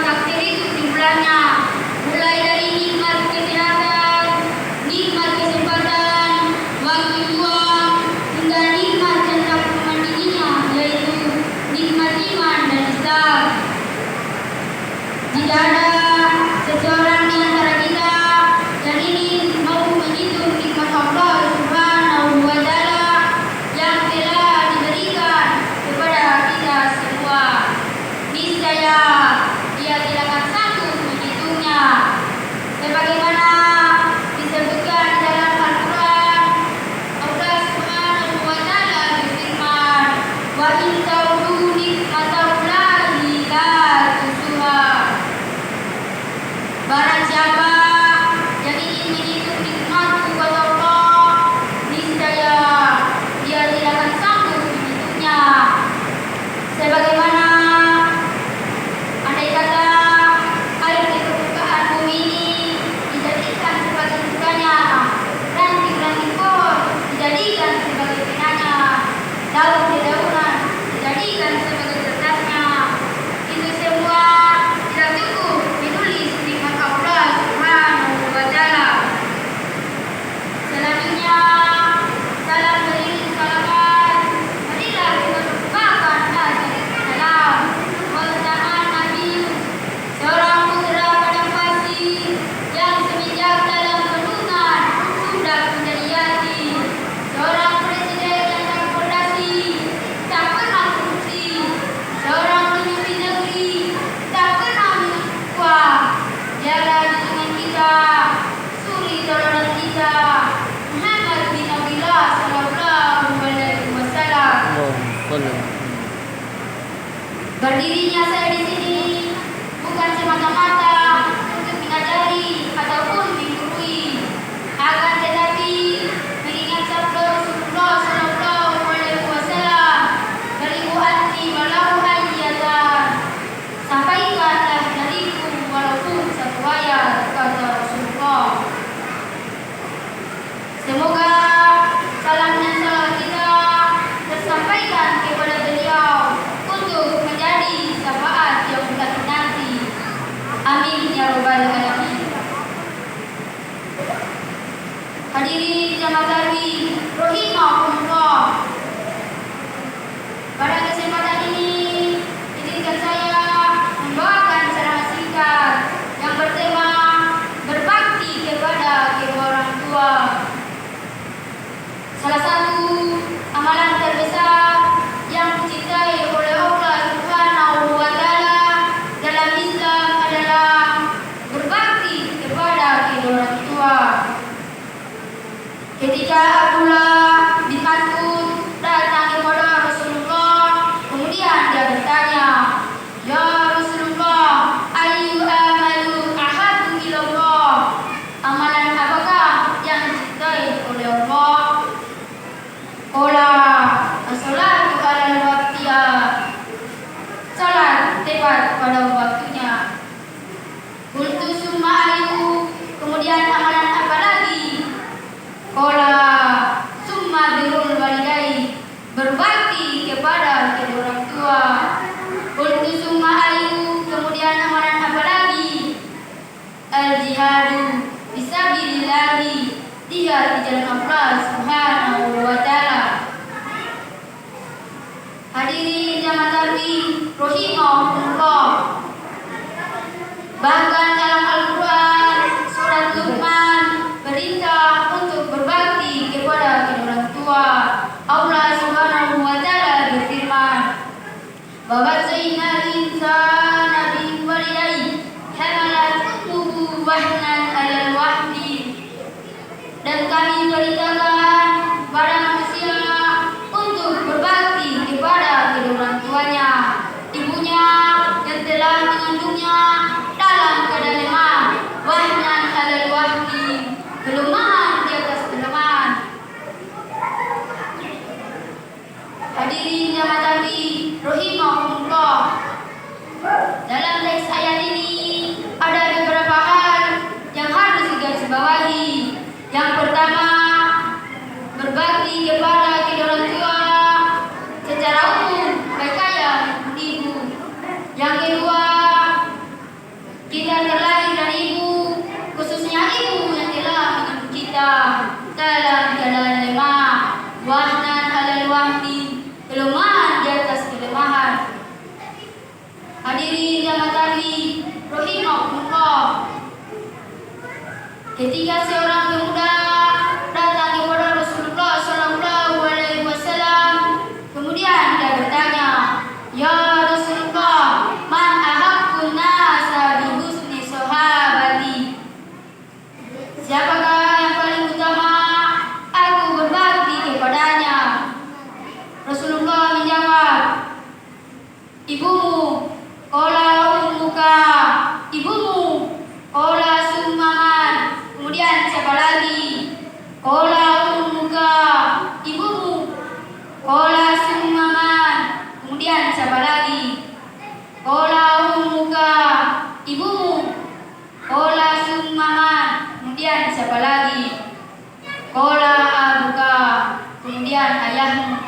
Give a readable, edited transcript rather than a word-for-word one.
takdir itu jumlahnya, mulai dari nikmat kesehatan, nikmat kesempatan, waktu luang, hingga nikmat dan tak memandirinya, yaitu nikmat iman dan Islam. Tidak ada seseorang di antara kita yang ingin mau menghitung nikmat Allah Subhanahu wa Ta'ala yang telah diberikan kepada kita semua. Niscaya Dia tidak akan sanggup menghitungnya. Sebagaimana disebutkan dalam Al-Quran, Allah Subhanahu wa Ta'ala berfirman, "Wa in ta'udu nikmatallahi la tuhsuha." Barang siapa yang ingin menghitung nikmat kepada Allah, niscaya dia tidak akan sanggup menghitungnya. Sebagaimana andai kata air di permukaan bumi ini dijadikan sebagai sukanya, ranting-ranting pohon dijadikan sebagai penanya, daun-dedaunan dijadikan sebagai kertasnya, itu semua tidak cukup menulis nikmat Allah Subhanahu wa Ta'ala. Selanjutnya, salam beriring salawat, marilah kita berbahagia dari dalam keutamaan Nabi, seorang putra padang pasir yang semenjak dalam kandungan sudah menjadi yatim, seorang presiden yang tak fondasi, tak pernah korupsi, seorang pemimpin negeri, tak pernah minum uang. Dialah junjungan kita, suri tauladan kita, Muhammad bin Abdullah sallallahu alaihi wasallam. Berdirinya saya di sini bukan semata-mata untuk mengajari ataupun menggurui, akan tetapi mengingat sabda Rasulullah sallallahu alaihi wasallam, "Baligu anni walau ayatan." Sampaikanlah dariku walaupun satu ayat, kata Rasulullah. Semoga salam dan salawat kita tersampaikan kepada beliau untuk menjadi syafaat yang kita nanti. Amin ya rabbal alamin. Hadirin jamaah tarwih rahimakumullah. Pada kesempatan ini izinkan saya membawakan ceramah singkat yang bertema berbakti kepada kedua orang tua. Salah satu amalan terbesar yang dicintai oleh Allah Subhanahu wa Ta'ala dalam Islam adalah berbakti kepada kedua orang tua. Ketika Abdullah bin Mas'ud datang kepada Rasulullah, kemudian dia bertanya, "Ya Rasulullah, ayyu amalu ahabbu ilallah?" Amalan apakah yang dicintai oleh Allah? Qala as-salatu ala waqtiha. Salat tepat pada waktunya. Qultu summa ayyu, kemudian amalan apa lagi? Qala summa birrul walidai, berbakti kepada kedua orang tua. Qultu summa ayyu, kemudian amalan apa lagi? Al-jihadu fisabilillahi, jihad di jalan Allah Subhanahu wa Ta'ala. Hadirin jamaah tarwih rahimahumullah. Bahkan dalam Al-Quran surat Luqman perintah untuk berbakti kepada kedua orang tua. Allah Subhanahu wa Ta'ala berfirman, "Wa wasainal insana biwalidayhi hamalat ummuhu wahnan 'alal wahni." Dan kami perintahkan pada manusia untuk berbakti kepada kedua orang tuanya, ibunya yang telah mengandungnya dalam keadaan lemah, wahnan 'alal wahni, kelemahan di atas kelemahan. Hadirin jamaah tarwih rahimahumullah. Dalam teks ayat ini ada beberapa hal yang harus digarisbawahi. Yang pertama, Ketika seorang pemuda datang kepada Rasulullah Sallallahu Alaihi Wasallam, kemudian dia bertanya, "Ya Rasulullah, man ahaqqun nasa bi husni sahabati?" Siapakah yang paling utama aku berbakti kepadanya? Rasulullah menjawab, "Ibumu." Qala ummuka. Ibumu. Qala summa man. Kemudian siapa lagi? Qala ummuka. Ibumu. Qala summa man. Kemudian siapa lagi? Qala ummuka. Ibumu. Qala summa man. Kemudian siapa lagi? Qala abuka. Kemudian ayahmu.